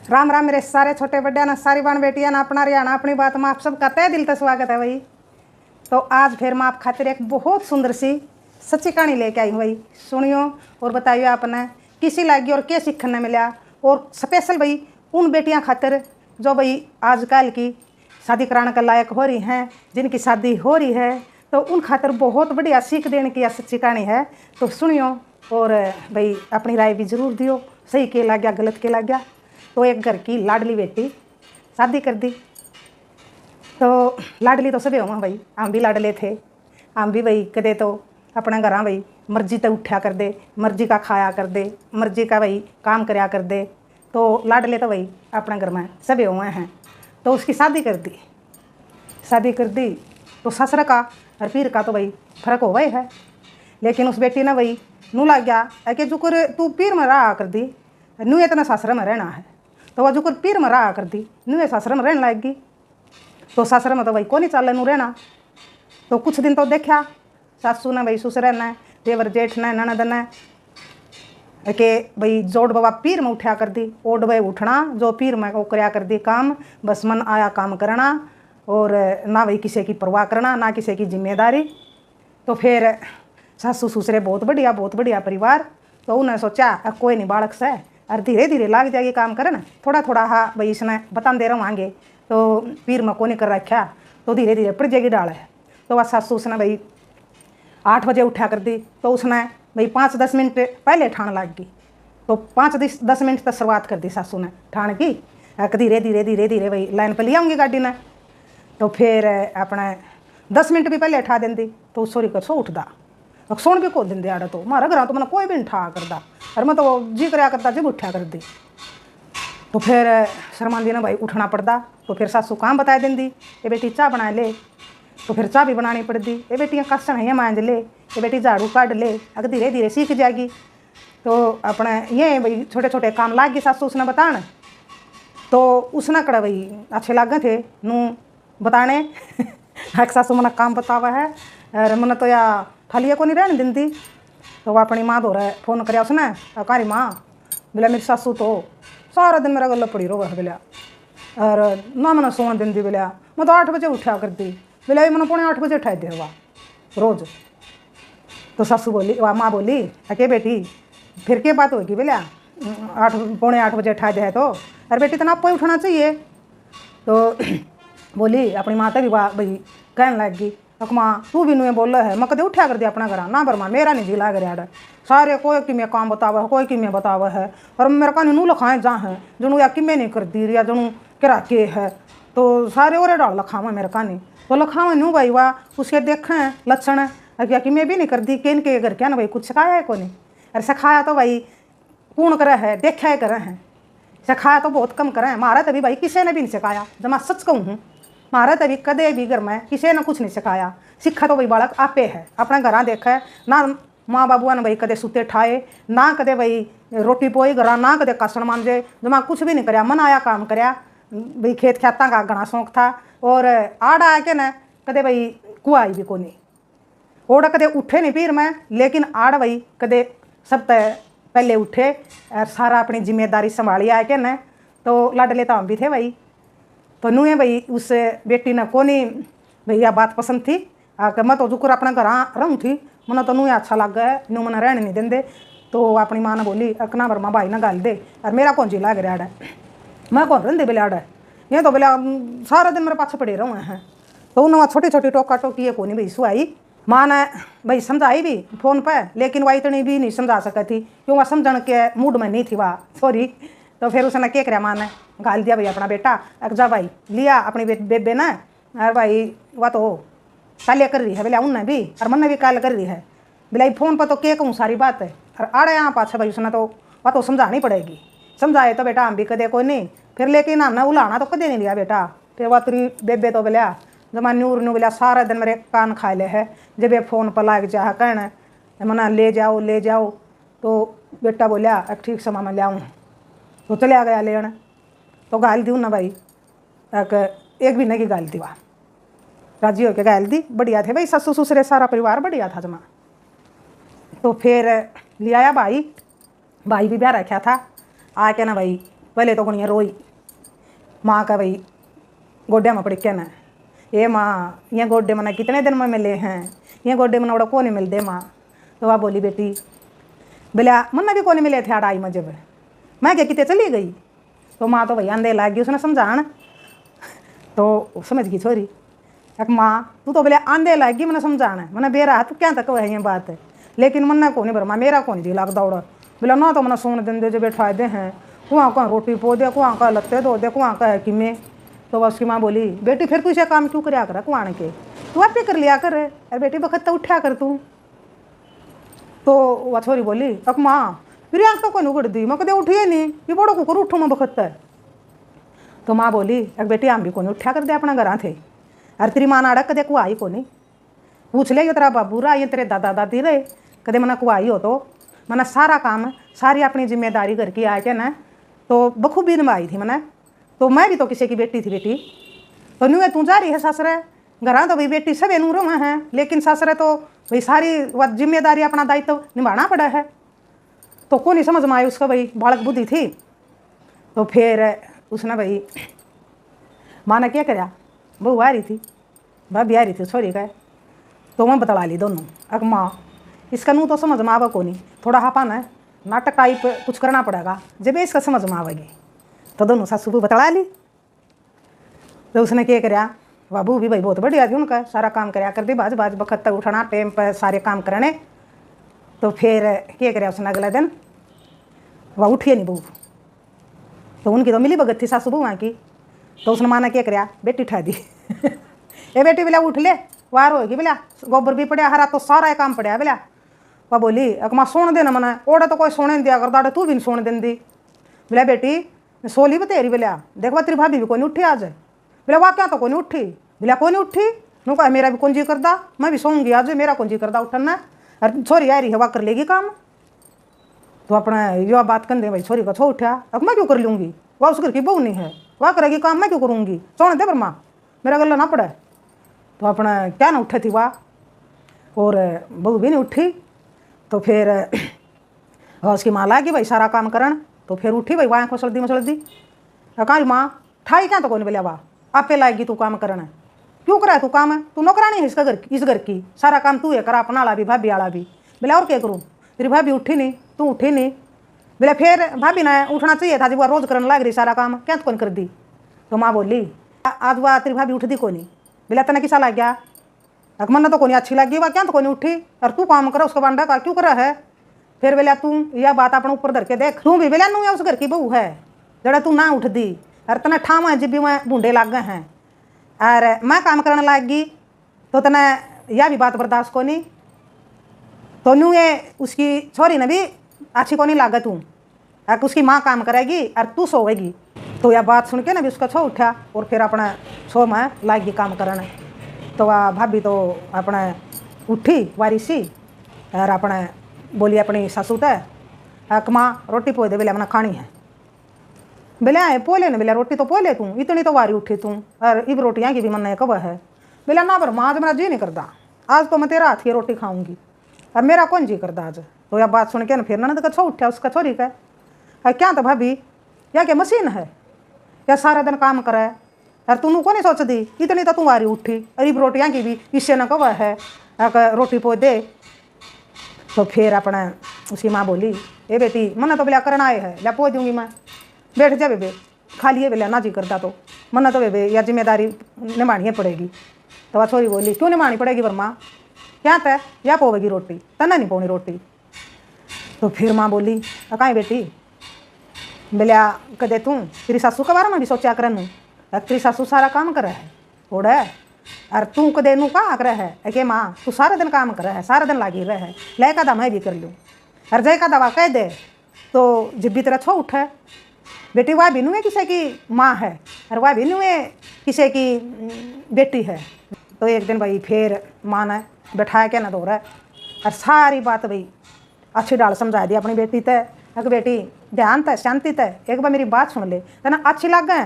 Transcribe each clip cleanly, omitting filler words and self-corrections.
राम राम मेरे सारे छोटे बड़े ना, सारी बहन बेटियां ना, अपना हरियाणा अपनी बात में आप सबका तहे दिल से स्वागत है भाई। तो आज फिर मैं आप खातिर एक बहुत सुंदर सी सच्ची कहानी लेके आई हूँ भाई। सुनियो और बताइए आपने किसी लगी और क्या सीखने मिला। और स्पेशल भाई उन बेटियां खातिर जो भाई आजकल की शादी कराने के लायक हो रही हैं, जिनकी शादी हो रही है, तो उन खातिर बहुत बढ़िया सीख देने की सच्ची कहानी है। तो सुनियो और भाई अपनी राय भी ज़रूर दियो, सही के लग गया गलत के लग गया। तो एक घर की लाडली बेटी शादी कर दी। तो लाडली तो सभी हों भाई, हम भी लाडले थे। हम भी भाई कदे तो अपना घर भाई मर्जी तो उठा कर दे, मर्जी का खाया कर दे, मर्जी का भाई काम कराया कर दे। तो लाडले तो भाई अपना घर में सभी हुए हैं। तो उसकी शादी कर दी। शादी कर दी तो ससुर का और पीर का तो भाई फर्क हुआ ही है। लेकिन उस बेटी ने भाई नू लग गया कि जुकर तू पीर में रहा कर दी, नू इतना ससुर में रहना है। तो वह जुकर पीर में रहा कर दी, नू ससुर में रहने लगेगी। तो ससुर में तो भाई को नहीं चल नू रहना। तो कुछ दिन तो देखा सासू ने भाई ससुर ने, देवर जेठ ने, ननद ने के भाई जोड़ बाबा पीर में उठा कर दी। ओड भाई उठना जो पीर में वो कराया कर दी काम, बस मन आया काम करना और ना भाई किसी की परवाह करना, ना किसी की जिम्मेदारी। तो फिर सासू ससुरे बहुत बढ़िया परिवार। तो उन्हें सोचा कोई नहीं बालक से और धीरे धीरे लाग जाएगी काम करना, थोड़ा थोड़ा हाँ भाई इसने बता दे रहा तो पीर में को नहीं कर रखा, तो धीरे धीरे पड़ जाएगी डाल है। तो वह सासू उसने भाई 8 बजे उठा कर दी। तो उसने भाई 5-10 मिनट पहले ठाण लग गई। तो 5-10 मिनट तक शुरुआत कर दी सासू ने ठाण की। धीरे धीरे भाई लाइन पर ले आऊँगी गाड़ी ने। तो फिर अपने 10 मिनट भी पहले उठा देंगी तो सोरी कर सो उठदा, सोन भी खोल देंगे आड़ा। तो मारा घर तो मैंने कोई भी नहीं ठा करता, और मैं तो जी कराया करता जब उठा कर दी। तो फिर शर्मांदी ने भाई उठना पड़ता। तो फिर सासू काम बता देंगी, ये बेटी चाह बना ले। तो फिर चाह भी बनानी पड़ती। ये बेटियाँ कसन है मांझ ले, ये बेटी झाड़ू काट ले, अगर धीरे धीरे सीख जाएगी। तो अपने ये भाई छोटे छोटे काम लाग गए सासू उसने बताने। तो उसने कड़ा भाई अच्छे लागे थे नू बताने सासू मैंने काम बतावा है और मैंने तो या थालिया को नहीं रहने देंगी। तो वह अपनी माँ धो रहा फोन कराया उसने, कारी माँ बोला मेरी सासू तो सारा दिन मेरा गला पड़ी रोगा बोलिया, और ना मैंने सोने दिन दी बोलिया, मैं तो 8 बजे उठा कर दी बोलिया, मैंने 7:45 बजे उठाई दे हुआ रोज़। तो सासू बोली, वह माँ बोली अके बेटी फिर क्या बात होगी बोलिया, 7:45 बजे उठा दे तो, अरे बेटी तो आपको ही उठना चाहिए। तो बोली अपनी माँ तभी भाई कहने लग गई, माँ तू भी नुए बोल है, मैं कदे उठा कर दिया अपना घर ना बर माँ मेरा नहीं जी लाग रहा है सारे कोई कि मैं काम बतावा है, कोई कि मैं बतावा है, और मेरे का नू लखाए जहाँ है जुनू या कि मैं नहीं कर दी या जुनू करा के है। तो सारे और डाल लखावा मेरे का नहीं तो लखावा नू भाई वाह उसके देखें लक्षण है क्या कि मैं भी नहीं कर दी, किन के घर क्या ना भाई कुछ सिखाया है को नहीं। अरे सिखाया तो भाई पूर्ण करे है, देखा करे हैं, सिखाया तो बहुत कम करे हैं। मारा तभी भाई किसी ने भी नहीं सिखाया, जब मैं सच कहूँ मारा तभी कदे भी घर में किसी ने कुछ नहीं सिखाया। सिखा तो भाई बालक आपे है, अपना घर देखा है ना, माँ बाबुआ ने भाई कदे सुते ठाए ना, कदे भाई रोटी पोई घर ना, कदे कासन मांजे, जमा कुछ भी नहीं कराया, मन आया काम कराया। भाई खेत खेता का घना शौक था। और आड़ आया के न कदे भाई कुआ आई भी को नहीं, ओड़ा कदे उठे नहीं पीर में, लेकिन आड़ भाई कदे सब पहले उठे और सारा अपनी जिम्मेदारी संभाली आए के न। तो लाडले तो हम भी थे भाई। तो नूए भाई उस बेटी ने को नहीं भैया बात पसंद थी आके, मैं तो जुकर अपना घर रहूँ थी, मैंने तो नूए अच्छा लग गया नू मैंने रहने नहीं देंदे। तो अपनी माँ ने बोली अकना वर्मा भाई ना गाल दे, और मेरा कौन जी लग रहा है, मैं कौन रही बिला है, ये तो बिला सारा दिन मेरे पाछे पड़े रहे हैं। तो उन्होंने छोटी छोटी टोका टोकी को नहीं भाई सुहाई। माँ ने भाई समझाई भी फ़ोन पर, लेकिन वह इतनी भी नहीं समझा सकी थी क्यों वह समझने के मूड में नहीं थी वह, सॉरी। तो फिर उसने क्या कराया, माँ ने गाल दिया भाई अपना बेटा जा भाई लिया अपनी बेबे ने, अरे भाई वह तो काले कर रही है बोले उनने भी और मन ने भी काल कर रही है बोला फ़ोन पर तो क्या कहूँ सारी बात है। और आड़े यहाँ पाछे भाई उसने तो वह तो समझानी पड़ेगी, समझाए तो बेटा हम भी कदे कोई नहीं, फिर लेकिन हमने उलाना तो कदे नहीं लिया बेटा। फिर वह तेरी बेबे तो बोलिया जब मैं नूर बोलिया सारा दिन मेरे कान खाए ले है, जब ये फ़ोन पर लाग जा कहना मना ले जाओ। तो बेटा बोलिया ठीक समय मैं ले आऊँ, तो चले गया लेने। तो गाल दी ना भाई, एक महीने की गाल दी वह, राजी होके गाल दी। बढ़िया थे भाई ससुर ससुरे सारा परिवार बढ़िया था जमा। तो फिर ले आया भाई भी ब्याह रखा था आके ना भाई पहले तो गुणिया रोई। माँ का भाई गोड्या में पड़ी क्या ना, ये माँ ये गोड्डे मना कितने दिन में मिले हैं, ये गोड्डे मना बड़ा कौन मिलते माँ। तो वह बोली बेटी बोला मन्ना भी कौन मिले थे आड़ाई में, जब मैं क्या कितने चली गई। तो माँ तो भैया अंधे लाग गई उसने समझान। तो समझ गई छोरी, एक माँ तू तो बोले आंधे लाग गई मैंने समझाना, मैंने बेरा तू क्या तक है ये बात है, लेकिन मन्ना को नहीं बरमा मेरा कौन जी लग दौड़ा। बोला ना तो मैंने सोन दिन दे जो बैठाए दे हैं, कुआं का रोटी पो दे, कुआं का लत्ते धो दे, कुआं का है कि मैं। तो वह उसकी माँ बोली बेटी फिर तू इसे काम क्यों कराया कर कुआं के, तू आप ही कर लिया कर, अरे बेटी बखत तो उठा कर तू। तो वह छोरी बोली अब माँ फिर आँख तो कौन उगड़ दी, मैं कदे उठिए नहीं, ये बड़ो कुकर उठूँ मैं बखत है। तो माँ बोली एक बेटी आम भी कौन उठा कर दे अपना घर थे, अरे तेरी माँ नाड़क कदे कुआई को नहीं, पूछ ले ये तेरा बाबू रहा ये तेरे दादा दादी रहे कदे मना कुआई हो। तो मैंने सारा काम सारी अपनी जिम्मेदारी घर की आके ना तो बखूबी निभाई थी मैंने। तो मैं भी तो किसी की बेटी थी बेटी, तो न्यू तू जा रही है ससुरे घर, तो भाई बेटी सब नूर में है, लेकिन ससुरे तो भाई सारी वह जिम्मेदारी अपना दायित्व निभाना पड़ा है। तो कौन नहीं समझ में आई उसका भाई बालक बुद्धि थी। तो फिर उसने भाई माँ ने क्या कराया, बहू आ रही थी भाभी आ रही थी छोरी का, तो मैं बतला ली दोनों। अब माँ इसका नू तो समझ में आवा को नहीं, थोड़ा हापा ना नाटक टाइप कुछ करना पड़ेगा जब इसका समझ में आवेगी। तो दोनों सासू को बतला ली। तो उसने क्या कराया, बाबू भी भाई बहुत बढ़िया थी उनका, सारा काम कराया कर दी, बाज बाज बखत तक उठना टाइम पर सारे काम करने। तो फिर क्या कराया उसने अगला दिन वह उठिए नहीं बहू, तो उनकी तो मिली भगत थी सासू बहू की। तो उसने माना क्या कराया बेटी उठा दी ए बेटी बोला उठ ले वार होगी, बोला गोबर भी पड़ा हरा तो सारा काम पड़ा बोला। वह बोली अक माँ सोने देना मना, ओड़ा तो कोई सोने नहीं दिया कर दाड़े तू भी नहीं सोने देंदी। बोला बेटी सोली बतेरी, बोला देख तेरी भाभी भी कोई नहीं उठी आज, बोला वाह क्या तो कोई नहीं उठी, बोला कोई नहीं उठी, नू कहा मेरा भी कौन जी करदा, मैं भी सोऊंगी आज, मेरा कौन जी करदा उठना, अरे छोरी आ रही है वह कर लेगी काम। तो अपना यह बात कर दे भाई छोरी का छो उठा, अब मैं क्यों कर लूँगी, वह उस घर की बहू नहीं है, वह करेगी काम मैं क्यों करूँगी, सोने दे बरमा मेरा गला ना पड़े। तो अपना क्या ना उठे थी वह, और बहू भी नहीं उठी। तो फिर उसकी माँ लागी भाई सारा काम करन। तो फिर उठी भाई वहाँ मसल दी कहाँ माँ ठाई क्या तो कौन बोलिया वाह आपे लाएगी तू काम करना, क्यों करा तू काम, तू नौकरानी है इसका घर इस घर की, सारा काम तू है करा अपना वाला भी भाभी वाला भी। बोला और क्या करूँ, तेरी भाभी उठी नहीं तू उठी नहीं। बोले फिर भाभी ने उठना चाहिए था जब वह रोज़ करने लग रही सारा काम, क्या तो कौन कर दी। तो माँ बोली आज वह तेरी भाभी उठती को नहीं, बोला तना किसा लग गया, मन तो कोनी अच्छी लगी वह क्या तो कोनी उठी, और तू काम करा उसका बांडा का क्यों करा है। फिर बोला तू यह बात अपने ऊपर धर के देख, तू भी बोला नू उस घर की बहू है जड़ा तू ना उठ दी, और तना ठाम है जब भी मैं बूढ़े लग गए हैं और मैं काम करने लग गई, तो तना यह भी बात बर्दाश्त को नहीं। तो नू ये उसकी छोरी ने भी अच्छी को नहीं लागत हूँ, उसकी माँ काम करेगी और तू सोएगी। तो यह बात सुन के ना भी उसका छो उठा और फिर अपना छो में लागी काम करने। तो वह भाभी तो अपना उठी वारी सी और अपने बोली अपनी सासू तक माँ रोटी पोए दे, बोले अपना खानी है, बोले आए पोले ने, बोले रोटी तो पोले तू इतनी तो वारी उठी तू, और इब रोटियाँ की भी मन कब है। बोला ना पर माँ आज मेरा जी नहीं करता, आज तो मैं तेरा हाथ की रोटी खाऊंगी और मेरा कौन जी करता आज। तो यह बात सुन के ना फिर ना तो छो उठा उसका छोरी का, क्या तो भाभी या क्या मशीन है या सारा दिन काम करे, यार तू को नहीं सोच दी इतनी तो तू आ रही उठी, अरीब रोटियाँ की भी इससे न कब है रोटी पो दे। तो फिर अपना उसकी माँ बोली ए बेटी मना तो बोला करना आए है ला पो दूंगी मैं, बैठ जा बेबे खा लिए बोला ना जी करता तो मना तो बेबे या जिम्मेदारी निभानी पड़ेगी। तो वह छोरी बोली क्यों निभानी पड़ेगी वर्मा, क्या तय या पोवेगी रोटी, तना नहीं पोनी रोटी। तो फिर माँ बोली कहीं बेटी, बोलिया कदे तू तेरी सासू के बारे में भी सोचा करन, तेरी सासू सारा काम करे है थोड़ा, और तू कदे नू कहाँ करे है कि माँ तू सारा दिन काम करे है, सारा दिन लागी रहे है, ले का दवा मैं भी कर लूँ, और जय का दवा कह दे तो जब भी तेरा छो उठे। बेटी वह भी नू किसी की माँ है और वह भी नू किसी की बेटी है। तो एक दिन भाई फिर माँ ने बैठाया क्या ना दो रहा है और सारी बात भाई अच्छी डाल समझा दी अपनी बेटी तय, अगर बेटी ध्यान तय शांति तय एक बार मेरी बात सुन ले तना अच्छी लग गए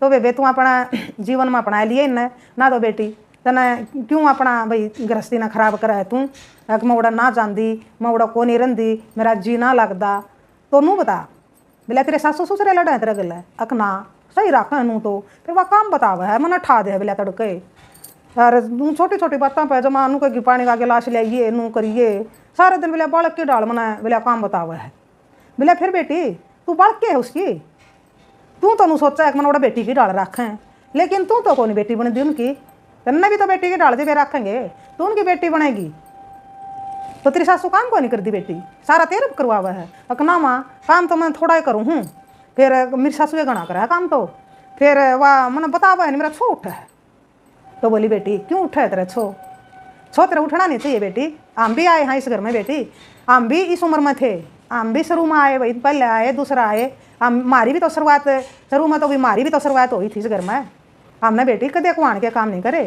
तो बेबे तू अपना जीवन में अपना लिए न ना तो बेटी तना क्यों अपना भाई गृहस्थी ना खराब करा है तू, मैं उड़ा ना जानती मैं उड़ा को नहीं रही मेरा जी ना लगता। तो नू बता बोला तेरे सासू ससुरे लड़े तेरे गले अकना सही रख नू तो फिर वह काम बतावे है मन ठा दे बोला तड़के अरे तू छोटी छोटी बातों पे जमा नू कहेगी पानी का गिलास लाइए नू करिए सारे दिन बोला बालक की डाल मना बोला काम बतावे है। बोला फिर बेटी तू बालक के है उसकी तू तो नू सोचा है कि मैंने बेटी की डाल रखें लेकिन तू तो कौन बेटी बनी दी उनकी तेने भी तो बेटी की डाल दे रखेंगे तो उनकी बेटी बनेगी तो तेरी सासू काम को नहीं कर दी बेटी सारा तेरे करवावा है अकना माँ काम तो मैं थोड़ा ही करूँ हूँ फिर मेरी सासू ये गणा करा है काम तो फिर वह मैंने बतावा है नहीं मेरा छो उठा है। तो बोली बेटी क्यों उठा है तेरा छो तेरा उठना नहीं चाहिए बेटी हम भी आए हैं इस घर में बेटी हम भी इस उम्र में थे हम भी शुरू में आए भाई पहले आए दूसरा आए हमारी भी तो शुरुआत शुरू में तो भी हमारी भी तो शुरुआत हुई थी इस घर में हमने बेटी कदे कुआन के काम नहीं करे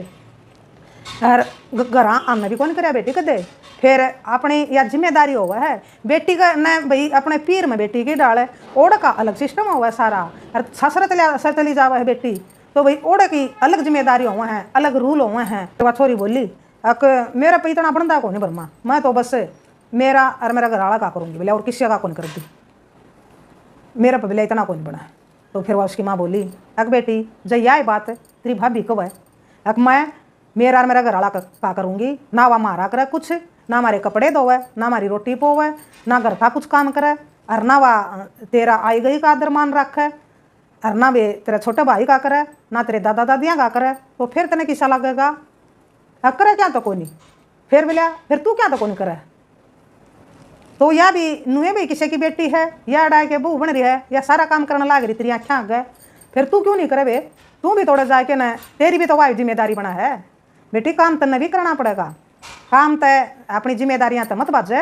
और घर हमने भी कौन कराया बेटी कदे फिर अपनी या जिम्मेदारी हुआ है बेटी का न भाई अपने पीर में बेटी की डाल ओढ़ का अलग सिस्टम हुआ है सारा और ससुर चली जावा है बेटी तो भाई ओढ़ की अलग जिम्मेदारी हुआ है अलग रूल हुए हैं। तो वह छोरी बोली अक मेरा पे इतना बनता को नहीं बर्मा मैं तो बस मेरा और मेरा घर वाला का करूँगी बोले और किसी का कौन कर दी मेरा पे बोले इतना कौन बना है। तो फिर वह उसकी माँ बोली अक बेटी जय यह बात तेरी भाभी कब है अक मैं मेरा और मेरा घर वाला का करूँगी ना वह मारा करे कुछ ना हमारे कपड़े धोवे ना हमारी रोटी पोवे ना घर का कुछ काम करे और ना वह तेरा आई गई का आदर मान रखे और ना वे तेरे छोटे भाई का करे ना तेरे दादा दादियाँ का करे तो फिर तेने किसा लगेगा करे क्या तो कोई नहीं फिर बोलिया फिर तू क्या तो कौन करे तो या भी नुए भी किसी की बेटी है या अड़ा के बहू बन रही है या सारा काम करने लाग रही तेरी आँखें आ गए फिर तू क्यों नहीं करे वे तू भी थोड़ा जाके ना तेरी भी तो वाइफ जिम्मेदारी बना है बेटी काम तन्ने भी करना पड़ेगा काम तय अपनी जिम्मेदारियां तो मत बाजे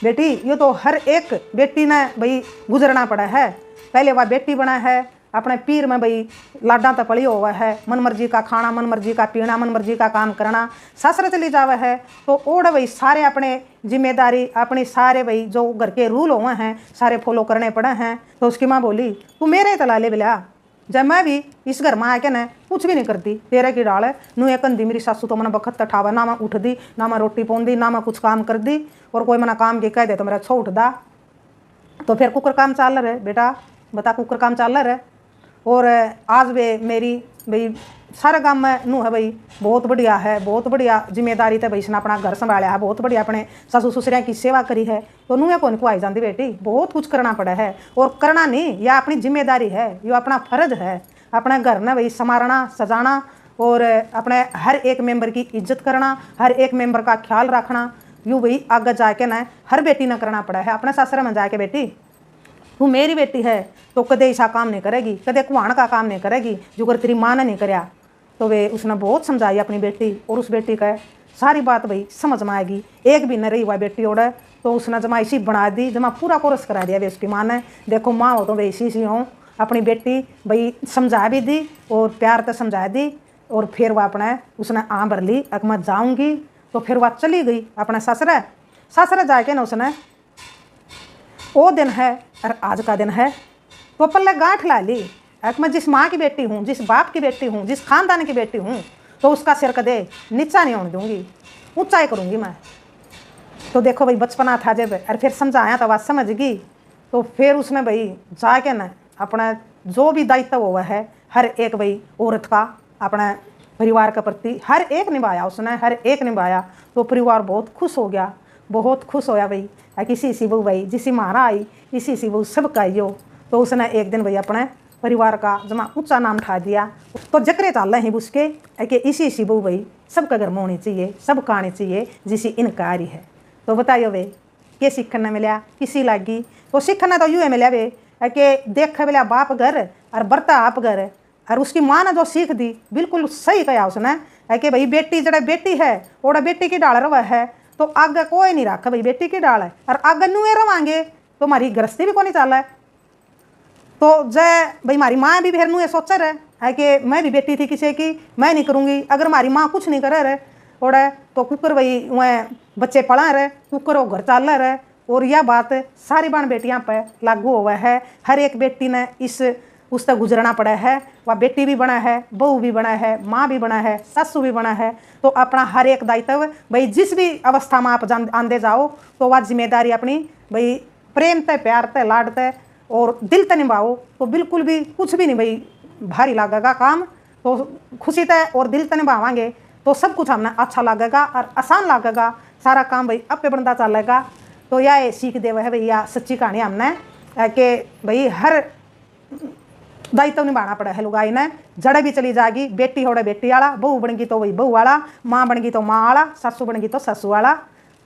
बेटी ये तो हर एक बेटी ने भाई गुजरना पड़ा है पहले वह बेटी बना है अपने पीर में भाई लाडा तो पड़ी हुआ है मन मर्जी का खाना मन मर्जी का पीना मन मर्जी का काम करना ससुर चली जावे है तो ओढ़ भाई सारे अपने जिम्मेदारी अपनी सारे भाई जो घर के रूल हुए हैं सारे फॉलो करने पड़े हैं। तो उसकी माँ बोली तू मेरे तला ले बिला जब मैं भी इस घर में आके न कुछ भी नहीं करती तेरे की डाल नू एक कंधी मेरी सासू तो मैंने बखत तठावा ना मैं उठ दी ना मैं रोटी पौन दी ना मैं कुछ काम कर दी और कोई मना काम के कह दे तो मेरा छो उठ दा तो फिर कुकर काम चल रहा है बेटा बता कुकर काम चल रहा है। और आज वे मेरी भाई सारे काम में नू है भाई बहुत बढ़िया है बहुत बढ़िया जिम्मेदारी तो भाई इसने अपना घर संभाला है बहुत बढ़िया अपने ससुर ससुरिया की सेवा करी है तो नू कौन को आई जाती बेटी बहुत कुछ करना पड़ा है और करना नहीं यह अपनी जिम्मेदारी है ये अपना फर्ज है अपने घर ने भाई संवारना सजाना और अपने हर एक मेंबर की इज्जत करना हर एक मेंबर का ख्याल रखना यूँ भाई आगे जाके ना हर बेटी ने करना पड़ा है अपने ससुर में जाके बेटी तू मेरी बेटी है तो कदे ऐसा काम नहीं करेगी कदे कुआण का काम नहीं करेगी जो कर तेरी माँ ने नहीं कराया। तो वे उसने बहुत समझाई अपनी बेटी और उस बेटी का सारी बात भाई समझ में आएगी एक भी न रही हुआ बेटी ओढ़ तो उसने जमा इसी बना दी जमा पूरा कोर्स करा दिया वे उसकी माँ ने देखो माँ हो तो वे इसी हो अपनी बेटी भाई समझा भी दी और प्यार तो समझा दी और फिर वह अपने उसने भर ली अगर मैं जाऊँगी तो फिर वह चली गई अपने ससुर जाके ना उसने वो दिन है और आज का दिन है तो पल्ले गांठ ला ली अगर मैं जिस माँ की बेटी हूँ जिस बाप की बेटी हूँ जिस खानदान की बेटी हूँ तो उसका सिर कदे नीचा नहीं होने दूंगी ऊंचाई करूँगी मैं। तो देखो भाई बचपना था जब और फिर समझाया तो बात समझ गई तो फिर उसने भाई जाके ना अपना जो भी दायित्व हुआ है हर एक भाई औरत का अपने परिवार के प्रति हर एक निभाया उसने हर एक निभाया तो परिवार बहुत खुश हो गया बहुत खुश होया भाई किसी सी बहू भाई जिसी मारा आई इसी सी बहू सब का आई हो। तो उसने एक दिन भाई अपने परिवार का जमा ऊंचा नाम उठा दिया तो जकरे चाल रहे हैं उसके कि इसी सी बहू भाई सबका घर में होनी चाहिए सब का आनी चाहिए जिसी इनका आ रही है। तो बताइयो वे के सीखने मिला किसी लागी तो सीखना तो यूँ है मिला वे कि देख मिला बाप घर और बरता आप घर और उसकी माँ ने जो सीख दी बिल्कुल सही कहा उसने कि भाई बेटी जड़ा बेटी है ओड़ा बेटी की डाल रवा है तो आगे कोई नहीं रखा भाई बेटी की डाल है और आगे नुए रवांगे तो हमारी गृहस्थी भी को नहीं चल है। तो जय भाई हमारी माँ भी फिर नुए सोच रहे है कि मैं भी बेटी थी किसी की मैं नहीं करूँगी अगर हमारी माँ कुछ नहीं करे रहे ओड़ा तो कुकर भाई वह बच्चे पढ़ा रहे कुकर वो घर चल रहे और यह बात सारी बाण बेटियाँ पर लागू हुआ है हर एक बेटी ने इस उससे गुजरना पड़ा है वह बेटी भी बना है बहू भी बना है माँ भी बना है सासू भी बना है तो अपना हर एक दायित्व भाई जिस भी अवस्था में आप आंदे जाओ तो वह जिम्मेदारी अपनी भाई प्रेम ते प्यार ते लाड ते और दिल से निभाओ तो बिल्कुल भी कुछ भी नहीं भाई भारी लगेगा काम। तो खुशी से और दिल से निभावांगे तो सब कुछ हमने अच्छा लगेगा और आसान लगेगा, सारा काम भाई अब पे बनता चलेगा। तो यह सीख देव है भैया सच्ची कहानी हमने कि भाई हर दायित्व निभाना पड़ा है लुगाई ने, जड़े भी चली जाएगी, बेटी होड़े बेटी वाला, बहू बन गई तो वही बहू वाला, माँ बन गई तो माँ वाला, सासू बन गई तो सासू वाला।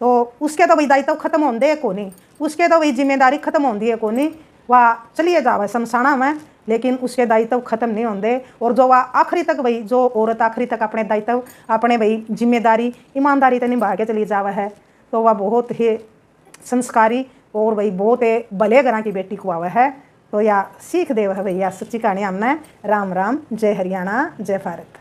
तो उसके तो भाई दायित्व खत्म होंदे को नहीं, उसके तो भाई जिम्मेदारी खत्म होंदी है को नहीं, वह चलिए जावे शमशाना में लेकिन उसके दायित्व खत्म नहीं होंदे। और जो वह आखिरी तक भाई जो औरत आखिरी तक अपने दायित्व अपने भाई जिम्मेदारी ईमानदारी से निभा के चली जावे है तो वह बहुत ही संस्कारी और भाई बहुत भले घरा की बेटी को आवे है। तो या सीख देव है भैया सच्ची कहानी हमने। राम राम, जय हरियाणा, जय भारत।